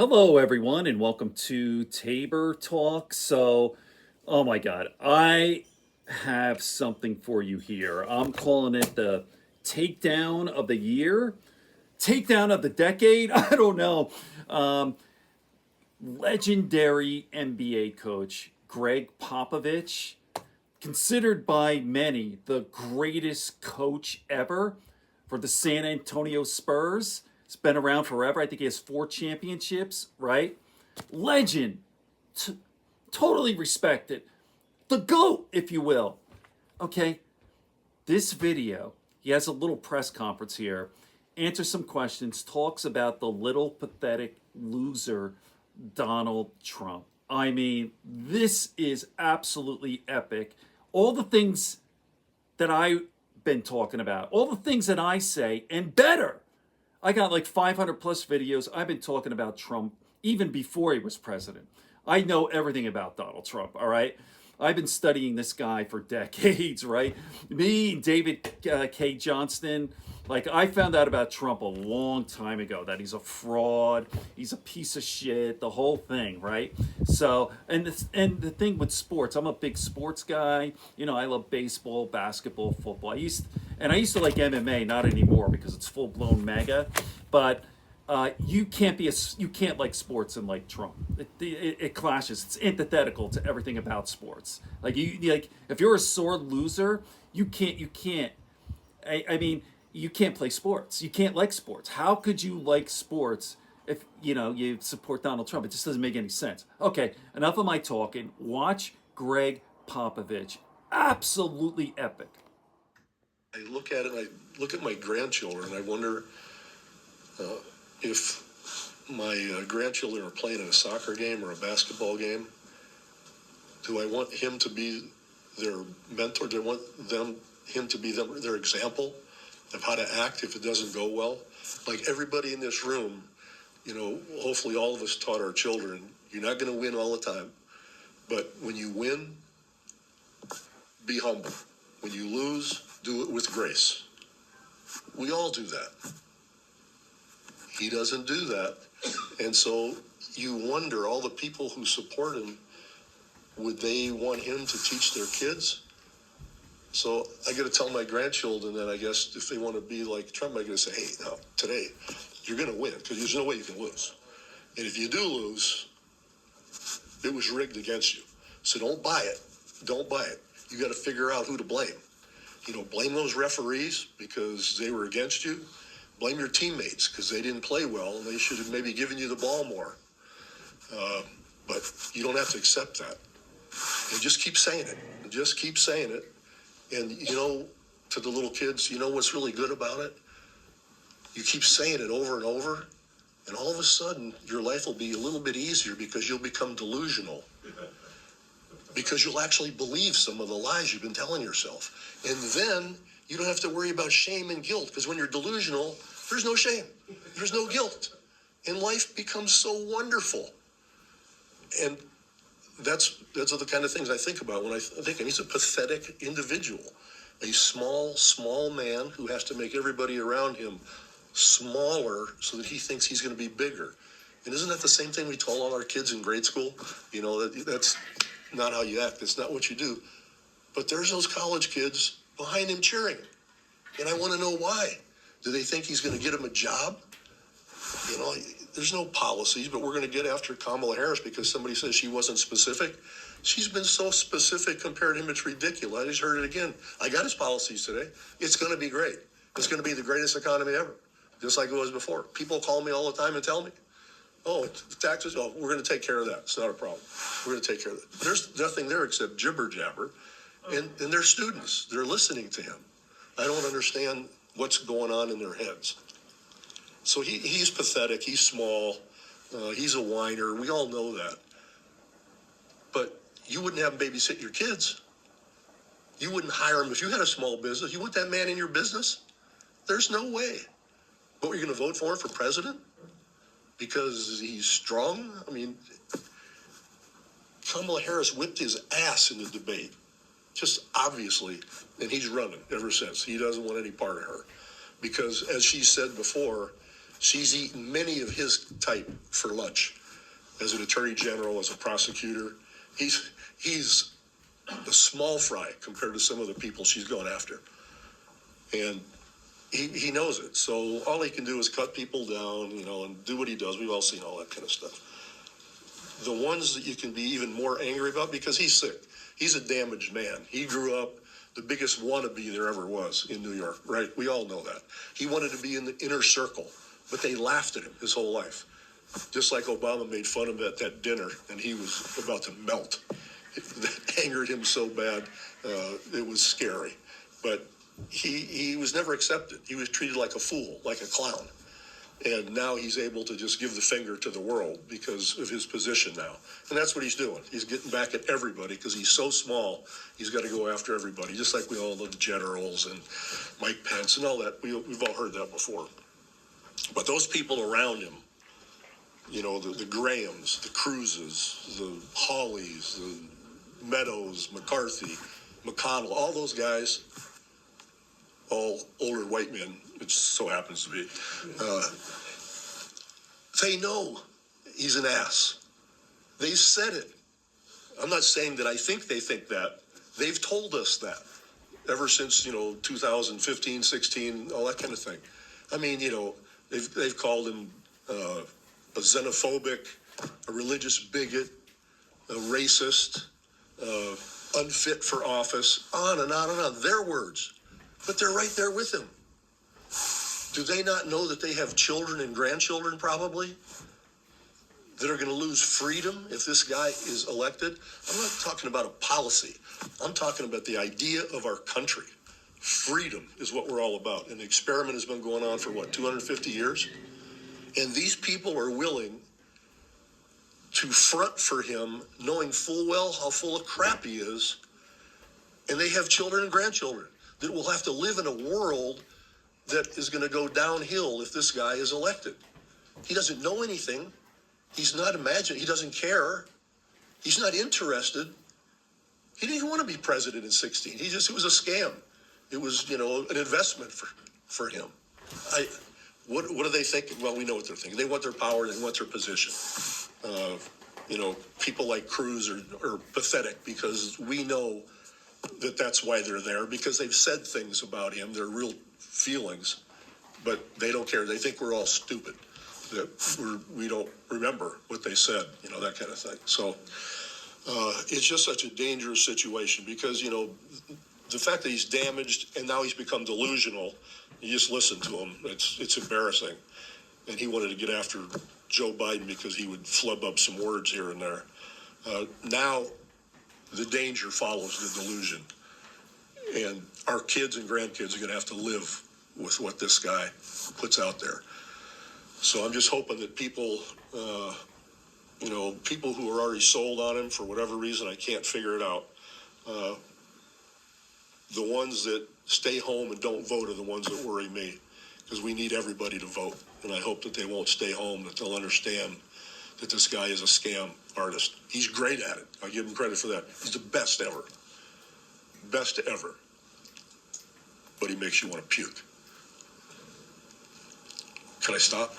Hello, everyone, and welcome to Tabor Talk. Oh my God, I have something for you here. I'm calling it the takedown of the year, takedown of the decade. I don't know. Um, Legendary NBA coach Gregg Popovich, considered by many the greatest coach ever for the San Antonio Spurs. It's been around forever. I think he has 4 championships, right? Legend, t- totally respected. The GOAT, if you will. Okay, this video, he has a little press conference here, answers some questions, talks about the little pathetic loser, Donald Trump. I mean, this is absolutely epic. All the things that I've been talking about, all the things that I say, and better. I got like 500 plus videos. I've been talking about Trump even before he was president. I know everything about Donald Trump, all right? I've been studying this guy for decades, right? Me and David K. Johnston, like I found out about Trump a long time ago that he's a fraud, he's a piece of shit, the whole thing, right? And the thing with sports, I'm a big sports guy. You know, I love baseball, basketball, football. I used to like MMA, not anymore because it's full blown mega, but you can't like sports and like Trump. It clashes. It's antithetical to everything about sports. Like if you're a sore loser, you can't. I mean, you can't play sports. You can't like sports. How could you like sports if you support Donald Trump? It just doesn't make any sense. Okay, enough of my talking. Watch Gregg Popovich. Absolutely epic. I look at it and I look at my grandchildren and I wonder if my grandchildren are playing in a soccer game or a basketball game, do I want him to be their mentor? Do I want him to be their example of how to act if it doesn't go well? Like everybody in this room, hopefully all of us taught our children, you're not going to win all the time, but when you win, be humble. When you lose, do it with grace. We all do that. He doesn't do that. And so you wonder, all the people who support him, would they want him to teach their kids? So I got to tell my grandchildren that I guess if they want to be like Trump, I got to say, hey, now, today, you're going to win because there's no way you can lose. And if you do lose, it was rigged against you. So don't buy it. Don't buy it. You got to figure out who to blame. Blame those referees because they were against you. Blame your teammates because they didn't play well and they should have maybe given you the ball more. But you don't have to accept that. And just keep saying it. Just keep saying it. And, to the little kids, what's really good about it? You keep saying it over and over, and all of a sudden, your life will be a little bit easier because you'll become delusional. Because you'll actually believe some of the lies you've been telling yourself. And then you don't have to worry about shame and guilt, because when you're delusional, there's no shame. There's no guilt. And life becomes so wonderful. And that's the kind of things I think about when I think he's a pathetic individual. A small man who has to make everybody around him smaller so that he thinks he's going to be bigger. And isn't that the same thing we told all our kids in grade school? That's not how you act. That's not what you do. But there's those college kids behind him cheering. And I want to know why. Do they think he's going to get him a job? There's no policies, but we're going to get after Kamala Harris because somebody says she wasn't specific. She's been so specific compared to him, it's ridiculous. I just heard it again. I got his policies today. It's going to be great. It's going to be the greatest economy ever, just like it was before. People call me all the time and tell me, oh, the taxes, we're going to take care of that. It's not a problem. We're going to take care of that. There's nothing there except jibber jabber. And they're students. They're listening to him. I don't understand what's going on in their heads. So he's pathetic. He's small. He's a whiner. We all know that. But you wouldn't have him babysit your kids. You wouldn't hire him if you had a small business. You want that man in your business? There's no way. What, were you going to vote for president? Because he's strong? I mean, Kamala Harris whipped his ass in the debate. Just obviously. And he's running ever since. He doesn't want any part of her. Because as she said before, She's eaten many of his type for lunch. As an attorney general, as a prosecutor, he's a small fry compared to some of the people she's going after. And he knows it. So all he can do is cut people down, and do what he does. We've all seen all that kind of stuff. The ones that you can be even more angry about, because he's sick. He's a damaged man. He grew up the biggest wannabe there ever was in New York, right? We all know that. He wanted to be in the inner circle, but they laughed at him his whole life. Just like Obama made fun of him at that dinner, and he was about to melt. That angered him so bad, it was scary. But he was never accepted. He was treated like a fool, like a clown. And now he's able to just give the finger to the world because of his position now. And that's what he's doing. He's getting back at everybody because he's so small, he's got to go after everybody, just like we all know the generals and Mike Pence and all that. We've all heard that before. But those people around him, the Grahams, the Cruzes, the Hawleys, the Meadows, McCarthy, McConnell, all those guys, all older white men, which so happens to be, they know he's an ass. They said it. I'm not saying that I think they think that. They've told us that ever since, 2015, 16, all that kind of thing. I mean, they've called him a xenophobic, a religious bigot, a racist, unfit for office, on and on and on. Their words. But they're right there with him. Do they not know that they have children and grandchildren probably that are going to lose freedom if this guy is elected? I'm not talking about a policy. I'm talking about the idea of our country. Freedom is what we're all about. And the experiment has been going on for, 250 years? And these people are willing to front for him, knowing full well how full of crap he is. And they have children and grandchildren that will have to live in a world that is going to go downhill if this guy is elected. He doesn't know anything. He's not imagining. He doesn't care. He's not interested. He didn't even want to be president in 16. It was a scam. It was, an investment for him. What are they thinking? Well, we know what they're thinking. They want their power. They want their position. People like Cruz are pathetic because we know that that's why they're there, because they've said things about him, their real feelings, but they don't care. They think we're all stupid, that we don't remember what they said, that kind of thing. So it's just such a dangerous situation because, the fact that he's damaged and now he's become delusional, you just listen to him, it's embarrassing. And he wanted to get after Joe Biden because he would flub up some words here and there. Now the danger follows the delusion. And our kids and grandkids are going to have to live with what this guy puts out there. So I'm just hoping that people, people who are already sold on him for whatever reason, I can't figure it out. The ones that stay home and don't vote are the ones that worry me, because we need everybody to vote. And I hope that they won't stay home, that they'll understand that this guy is a scam artist. He's great at it. I'll give him credit for that. He's the best ever. Best ever. But he makes you want to puke. Can I stop?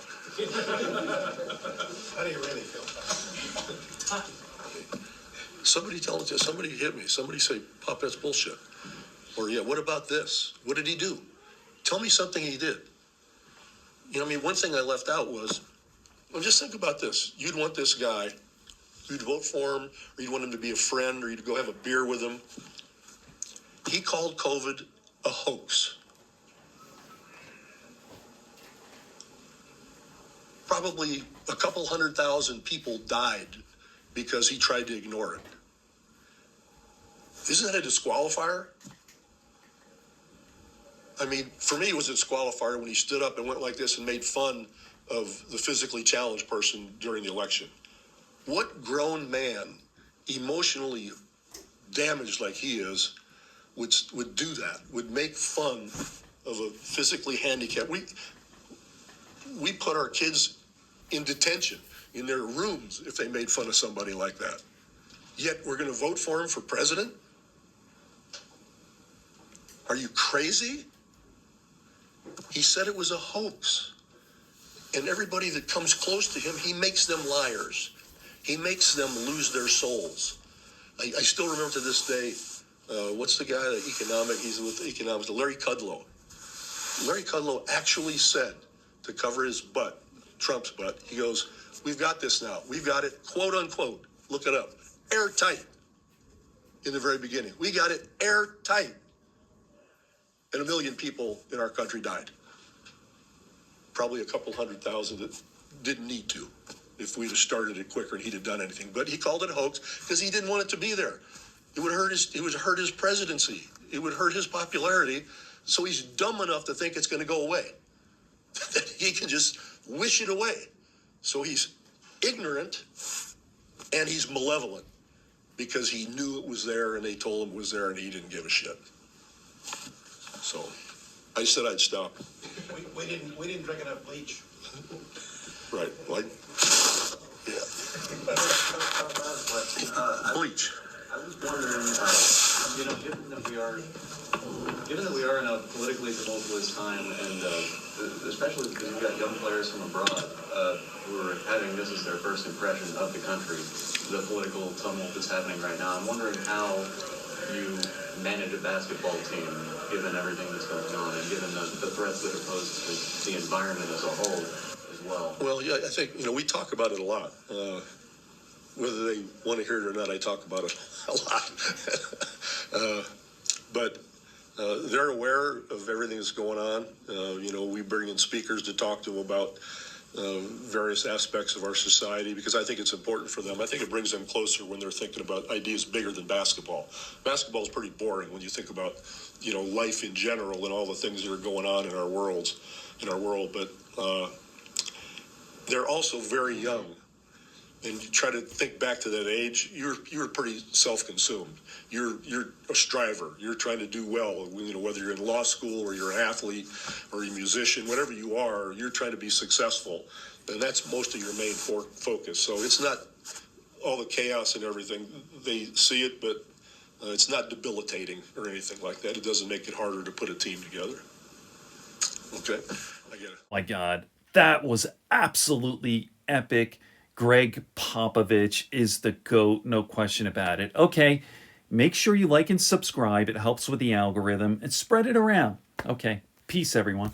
How do you really feel? Somebody hit me. Somebody say, Pop, that's bullshit. Or, what about this? What did he do? Tell me something he did. One thing I left out was, just think about this. You'd want this guy, you'd vote for him, or you'd want him to be a friend, or you'd go have a beer with him. He called COVID a hoax. Probably a couple 100,000 people died because he tried to ignore it. Isn't that a disqualifier? For me, it was a disqualifier when he stood up and went like this and made fun of the physically challenged person during the election. What grown man, emotionally damaged like he is, would do that, would make fun of a physically handicapped? We put our kids in detention in their rooms if they made fun of somebody like that. Yet we're going to vote for him for president? Are you crazy? He said it was a hoax. And everybody that comes close to him, he makes them liars. He makes them lose their souls. I still remember to this day, what's the guy, he's with economics, Larry Kudlow. Larry Kudlow actually said, to cover his butt, Trump's butt, he goes, we've got this now. We've got it, quote unquote, look it up, airtight in the very beginning. We got it airtight. And 1 million people in our country died. Probably a couple 100,000 that didn't need to if we'd have started it quicker and he'd have done anything. But he called it a hoax because he didn't want it to be there. It would hurt his presidency. It would hurt his popularity. So he's dumb enough to think it's going to go away. That he can just wish it away. So he's ignorant and he's malevolent because he knew it was there and they told him it was there and he didn't give a shit. So I said I'd stop. We didn't drink enough bleach. Right, like, yeah. Bleach. I was wondering, given that we are in a politically tumultuous time, and especially because you've got young players from abroad who are having this as their first impression of the country, the political tumult that's happening right now, I'm wondering how you manage a basketball team given everything that's going on and given the threats that are posed to the environment as a whole as well. Well, yeah, I think, we talk about it a lot. Whether they want to hear it or not, I talk about it a lot. But they're aware of everything that's going on. We bring in speakers to talk to them about various aspects of our society because I think it's important for them. I think it brings them closer when they're thinking about ideas bigger than basketball. Basketball is pretty boring when you think about, life in general and all the things that are going on in our world. But they're also very young. And you try to think back to that age, you're pretty self-consumed. You're a striver. You're trying to do well. Whether you're in law school or you're an athlete or you're a musician, whatever you are, you're trying to be successful. And that's most of your main focus. So it's not all the chaos and everything. They see it, but it's not debilitating or anything like that. It doesn't make it harder to put a team together. Okay, I get it. My God, that was absolutely epic. Gregg Popovich is the GOAT, no question about it. Okay, make sure you like and subscribe. It helps with the algorithm and spread it around. Okay, peace, everyone.